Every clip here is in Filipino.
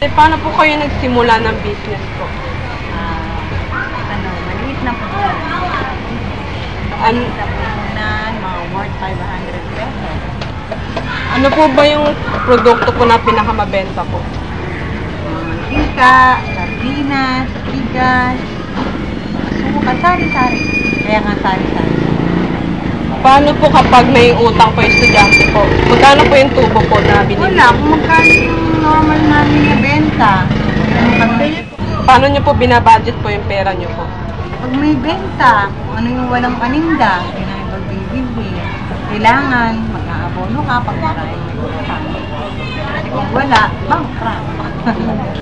Ate, paano po kayo nagsimula ng business po? Maliit na po. Maliit na po muna, mga worth 500 pesos. Ano po ba yung produkto po na pinakamabenta po? Mantika, sardinas, bigas, suka, sari-sari. Kaya nga sari-sari. Paano po kapag may utang po yung estudyante po? Magkano po yung tubo po na binibili? Wala, kung magkano yung normal namin na benta. Paano nyo po binabudget po yung pera nyo po? Pag may benta, kung ano yung walang paninda, yun ang pagbibili. Kailangan mag-aabono ka pag maraming may utang. Kung wala, bankrupt.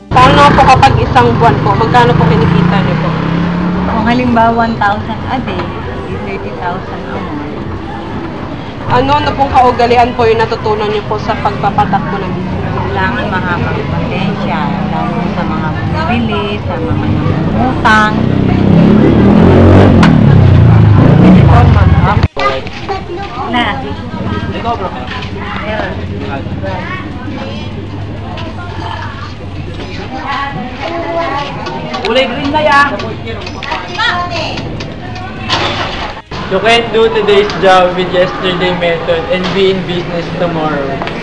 Paano po kapag isang buwan po? Magkano po kinikita nyo po? Kung halimbawa 1,000 a day, 30,000 a month. Ano pong kaugalian po yung natutunan nyo po sa pagpapatakbo ng business? Kailangan mahabang pasensya, lalo sa mga bumibili, sa mga nangungutang. Na. Kulay green na yan. You can't do today's job with yesterday method and be in business tomorrow.